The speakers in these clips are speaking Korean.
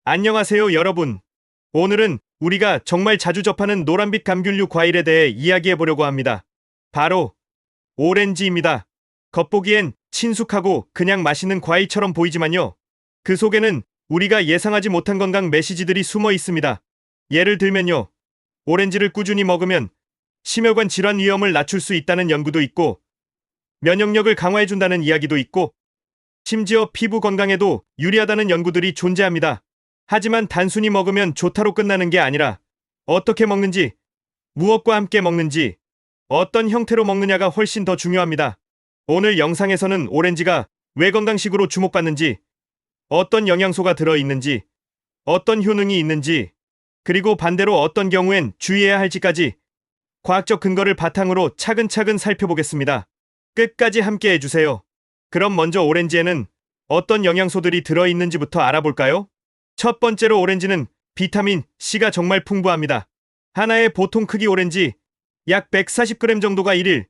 안녕하세요, 여러분. 오늘은 우리가 정말 자주 접하는 노란빛 감귤류 과일에 대해 이야기해 보려고 합니다. 바로 오렌지입니다. 겉보기엔 친숙하고 그냥 맛있는 과일처럼 보이지만요. 그 속에는 우리가 예상하지 못한 건강 메시지들이 숨어 있습니다. 예를 들면요. 오렌지를 꾸준히 먹으면 심혈관 질환 위험을 낮출 수 있다는 연구도 있고, 면역력을 강화해 준다는 이야기도 있고, 심지어 피부 건강에도 유리하다는 연구들이 존재합니다. 하지만 단순히 먹으면 좋다로 끝나는 게 아니라 어떻게 먹는지, 무엇과 함께 먹는지, 어떤 형태로 먹느냐가 훨씬 더 중요합니다. 오늘 영상에서는 오렌지가 왜 건강식으로 주목받는지, 어떤 영양소가 들어있는지, 어떤 효능이 있는지, 그리고 반대로 어떤 경우엔 주의해야 할지까지 과학적 근거를 바탕으로 차근차근 살펴보겠습니다. 끝까지 함께 해주세요. 그럼 먼저 오렌지에는 어떤 영양소들이 들어있는지부터 알아볼까요? 첫 번째로 오렌지는 비타민 C가 정말 풍부합니다. 하나의 보통 크기 오렌지 약 140g 정도가 1일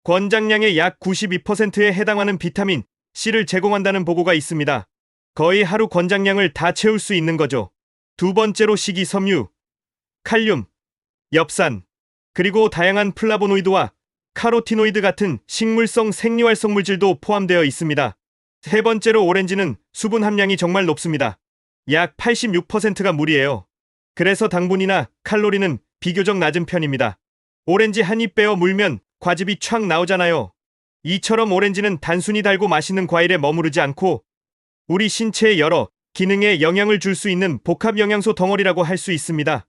권장량의 약 92%에 해당하는 비타민 C를 제공한다는 보고가 있습니다. 거의 하루 권장량을 다 채울 수 있는 거죠. 두 번째로 식이섬유, 칼륨, 엽산, 그리고 다양한 플라보노이드와 카로티노이드 같은 식물성 생리활성 물질도 포함되어 있습니다. 세 번째로 오렌지는 수분 함량이 정말 높습니다. 약 86%가 물이에요. 그래서 당분이나 칼로리는 비교적 낮은 편입니다. 오렌지 한 입 베어 물면 과즙이 촥 나오잖아요. 이처럼 오렌지는 단순히 달고 맛있는 과일에 머무르지 않고 우리 신체의 여러 기능에 영향을 줄 수 있는 복합 영양소 덩어리라고 할 수 있습니다.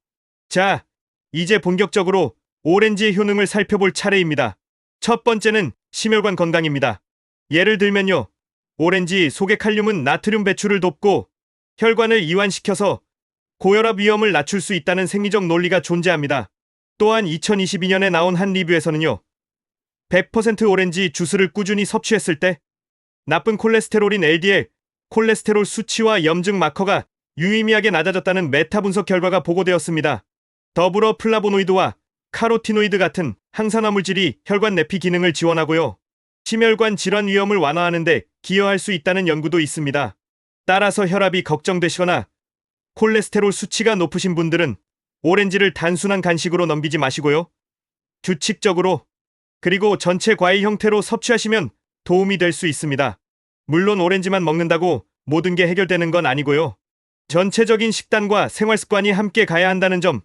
자, 이제 본격적으로 오렌지의 효능을 살펴볼 차례입니다. 첫 번째는 심혈관 건강입니다. 예를 들면요. 오렌지 속의 칼륨은 나트륨 배출을 돕고 혈관을 이완시켜서 고혈압 위험을 낮출 수 있다는 생리적 논리가 존재합니다. 또한 2022년에 나온 한 리뷰에서는요. 100% 오렌지 주스를 꾸준히 섭취했을 때 나쁜 콜레스테롤인 LDL, 콜레스테롤 수치와 염증 마커가 유의미하게 낮아졌다는 메타 분석 결과가 보고되었습니다. 더불어 플라보노이드와 카로티노이드 같은 항산화 물질이 혈관 내피 기능을 지원하고요. 심혈관 질환 위험을 완화하는 데 기여할 수 있다는 연구도 있습니다. 따라서 혈압이 걱정되시거나 콜레스테롤 수치가 높으신 분들은 오렌지를 단순한 간식으로 넘기지 마시고요. 규칙적으로 그리고 전체 과일 형태로 섭취하시면 도움이 될 수 있습니다. 물론 오렌지만 먹는다고 모든 게 해결되는 건 아니고요. 전체적인 식단과 생활 습관이 함께 가야 한다는 점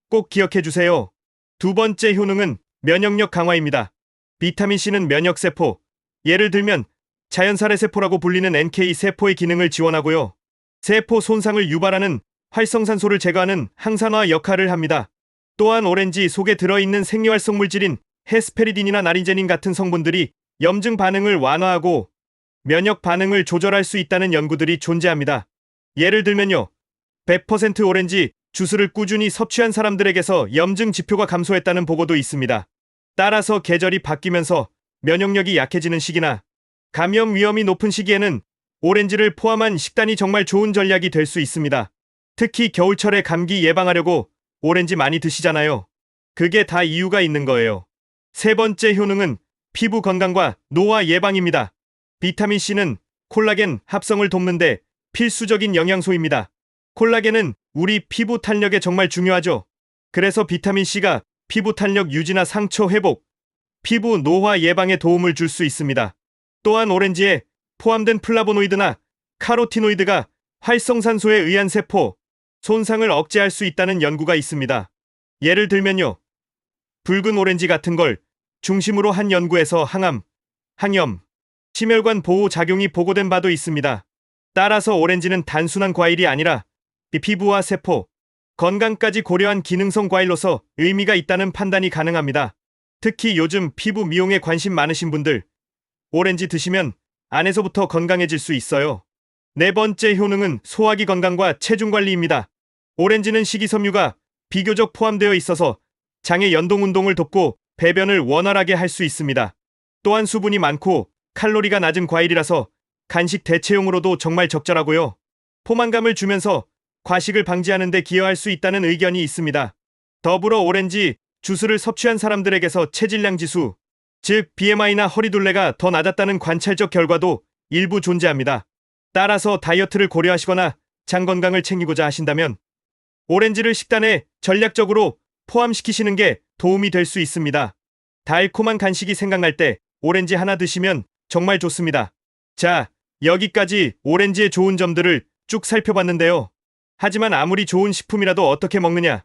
꼭 기억해 주세요. 두 번째 효능은 면역력 강화입니다. 비타민C는 면역세포, 예를 들면 자연살해 세포라고 불리는 NK 세포의 기능을 지원하고요. 세포 손상을 유발하는 활성산소를 제거하는 항산화 역할을 합니다. 또한 오렌지 속에 들어있는 생리활성 물질인 헤스페리딘이나 나리제닌 같은 성분들이 염증 반응을 완화하고 면역 반응을 조절할 수 있다는 연구들이 존재합니다. 예를 들면요. 100% 오렌지 주스를 꾸준히 섭취한 사람들에게서 염증 지표가 감소했다는 보고도 있습니다. 따라서 계절이 바뀌면서 면역력이 약해지는 시기나 감염 위험이 높은 시기에는 오렌지를 포함한 식단이 정말 좋은 전략이 될 수 있습니다. 특히 겨울철에 감기 예방하려고 오렌지 많이 드시잖아요. 그게 다 이유가 있는 거예요. 세 번째 효능은 피부 건강과 노화 예방입니다. 비타민C는 콜라겐 합성을 돕는데 필수적인 영양소입니다. 콜라겐은 우리 피부 탄력에 정말 중요하죠. 그래서 비타민C가 피부 탄력 유지나 상처 회복, 피부 노화 예방에 도움을 줄 수 있습니다. 또한 오렌지에 포함된 플라보노이드나 카로티노이드가 활성산소에 의한 세포 손상을 억제할 수 있다는 연구가 있습니다. 예를 들면요. 붉은 오렌지 같은 걸 중심으로 한 연구에서 항암, 항염, 심혈관 보호 작용이 보고된 바도 있습니다. 따라서 오렌지는 단순한 과일이 아니라 피부와 세포, 건강까지 고려한 기능성 과일로서 의미가 있다는 판단이 가능합니다. 특히 요즘 피부 미용에 관심 많으신 분들, 오렌지 드시면 안에서부터 건강해질 수 있어요. 네 번째 효능은 소화기 건강과 체중 관리입니다. 오렌지는 식이섬유가 비교적 포함되어 있어서 장의 연동 운동을 돕고 배변을 원활하게 할 수 있습니다. 또한 수분이 많고 칼로리가 낮은 과일이라서 간식 대체용으로도 정말 적절하고요. 포만감을 주면서 과식을 방지하는 데 기여할 수 있다는 의견이 있습니다. 더불어 오렌지 주스를 섭취한 사람들에게서 체질량 지수, 즉 BMI나 허리둘레가 더 낮았다는 관찰적 결과도 일부 존재합니다. 따라서 다이어트를 고려하시거나 장 건강을 챙기고자 하신다면 오렌지를 식단에 전략적으로 포함시키시는 게 도움이 될 수 있습니다. 달콤한 간식이 생각날 때 오렌지 하나 드시면 정말 좋습니다. 자, 여기까지 오렌지의 좋은 점들을 쭉 살펴봤는데요. 하지만 아무리 좋은 식품이라도 어떻게 먹느냐,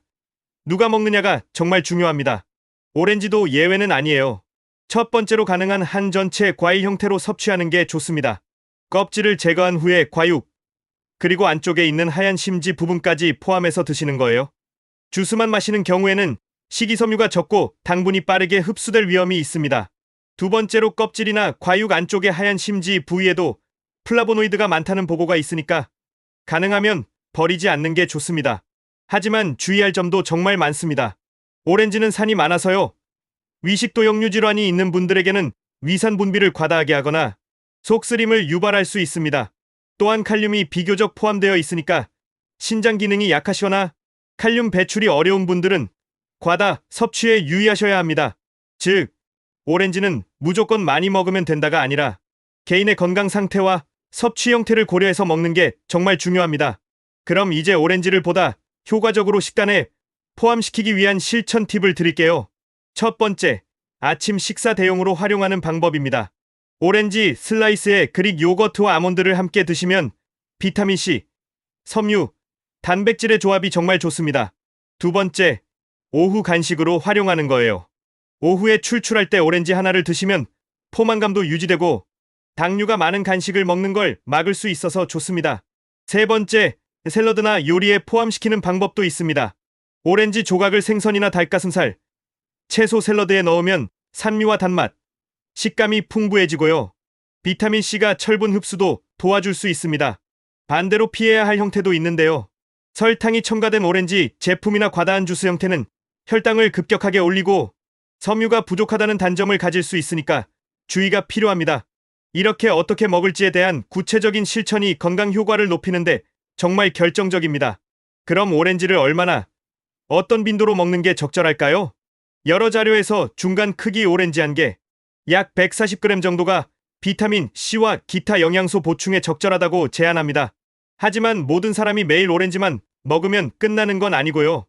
누가 먹느냐가 정말 중요합니다. 오렌지도 예외는 아니에요. 첫 번째로 가능한 한 전체 과일 형태로 섭취하는 게 좋습니다. 껍질을 제거한 후에 과육, 그리고 안쪽에 있는 하얀 심지 부분까지 포함해서 드시는 거예요. 주스만 마시는 경우에는 식이섬유가 적고 당분이 빠르게 흡수될 위험이 있습니다. 두 번째로 껍질이나 과육 안쪽의 하얀 심지 부위에도 플라보노이드가 많다는 보고가 있으니까 가능하면 버리지 않는 게 좋습니다. 하지만 주의할 점도 정말 많습니다. 오렌지는 산이 많아서요. 위식도 역류 질환이 있는 분들에게는 위산 분비를 과다하게 하거나 속쓰림을 유발할 수 있습니다. 또한 칼륨이 비교적 포함되어 있으니까 신장 기능이 약하시거나 칼륨 배출이 어려운 분들은 과다 섭취에 유의하셔야 합니다. 즉, 오렌지는 무조건 많이 먹으면 된다가 아니라 개인의 건강 상태와 섭취 형태를 고려해서 먹는 게 정말 중요합니다. 그럼 이제 오렌지를 보다 효과적으로 식단에 포함시키기 위한 실천 팁을 드릴게요. 첫 번째, 아침 식사 대용으로 활용하는 방법입니다. 오렌지 슬라이스에 그릭 요거트와 아몬드를 함께 드시면 비타민C, 섬유, 단백질의 조합이 정말 좋습니다. 두 번째, 오후 간식으로 활용하는 거예요. 오후에 출출할 때 오렌지 하나를 드시면 포만감도 유지되고 당류가 많은 간식을 먹는 걸 막을 수 있어서 좋습니다. 세 번째, 샐러드나 요리에 포함시키는 방법도 있습니다. 오렌지 조각을 생선이나 닭가슴살, 채소 샐러드에 넣으면 산미와 단맛, 식감이 풍부해지고요. 비타민C가 철분 흡수도 도와줄 수 있습니다. 반대로 피해야 할 형태도 있는데요. 설탕이 첨가된 오렌지 제품이나 과다한 주스 형태는 혈당을 급격하게 올리고 섬유가 부족하다는 단점을 가질 수 있으니까 주의가 필요합니다. 이렇게 어떻게 먹을지에 대한 구체적인 실천이 건강 효과를 높이는데 정말 결정적입니다. 그럼 오렌지를 얼마나, 어떤 빈도로 먹는 게 적절할까요? 여러 자료에서 중간 크기 오렌지 한 개, 약 140g 정도가 비타민 C와 기타 영양소 보충에 적절하다고 제안합니다. 하지만 모든 사람이 매일 오렌지만 먹으면 끝나는 건 아니고요.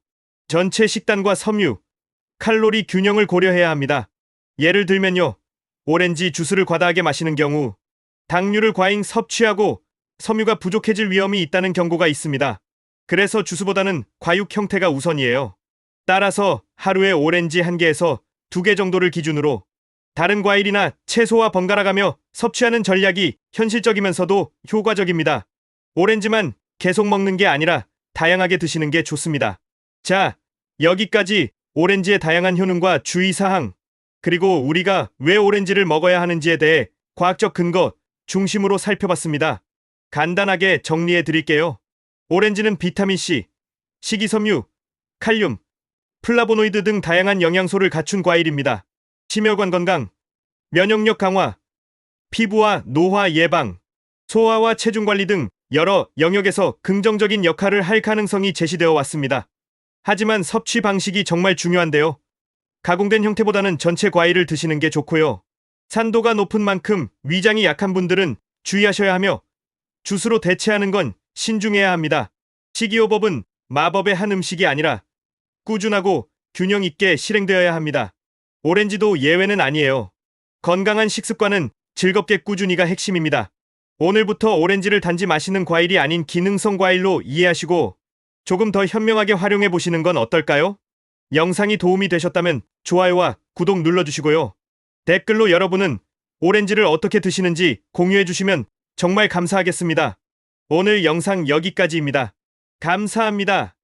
전체 식단과 섬유, 칼로리 균형을 고려해야 합니다. 예를 들면요. 오렌지 주스를 과다하게 마시는 경우 당류를 과잉 섭취하고 섬유가 부족해질 위험이 있다는 경고가 있습니다. 그래서 주스보다는 과육 형태가 우선이에요. 따라서 하루에 오렌지 1개에서 2개 정도를 기준으로 다른 과일이나 채소와 번갈아가며 섭취하는 전략이 현실적이면서도 효과적입니다. 오렌지만 계속 먹는 게 아니라 다양하게 드시는 게 좋습니다. 자, 여기까지 오렌지의 다양한 효능과 주의사항, 그리고 우리가 왜 오렌지를 먹어야 하는지에 대해 과학적 근거 중심으로 살펴봤습니다. 간단하게 정리해 드릴게요. 오렌지는 비타민C, 식이섬유, 칼륨, 플라보노이드 등 다양한 영양소를 갖춘 과일입니다. 심혈관 건강, 면역력 강화, 피부와 노화 예방, 소화와 체중 관리 등 여러 영역에서 긍정적인 역할을 할 가능성이 제시되어 왔습니다. 하지만 섭취 방식이 정말 중요한데요. 가공된 형태보다는 전체 과일을 드시는 게 좋고요. 산도가 높은 만큼 위장이 약한 분들은 주의하셔야 하며 주스로 대체하는 건 신중해야 합니다. 식이요법은 마법의 한 음식이 아니라 꾸준하고 균형 있게 실행되어야 합니다. 오렌지도 예외는 아니에요. 건강한 식습관은 즐겁게 꾸준히가 핵심입니다. 오늘부터 오렌지를 단지 마시는 과일이 아닌 기능성 과일로 이해하시고 조금 더 현명하게 활용해 보시는 건 어떨까요? 영상이 도움이 되셨다면 좋아요와 구독 눌러주시고요. 댓글로 여러분은 오렌지를 어떻게 드시는지 공유해 주시면 정말 감사하겠습니다. 오늘 영상 여기까지입니다. 감사합니다.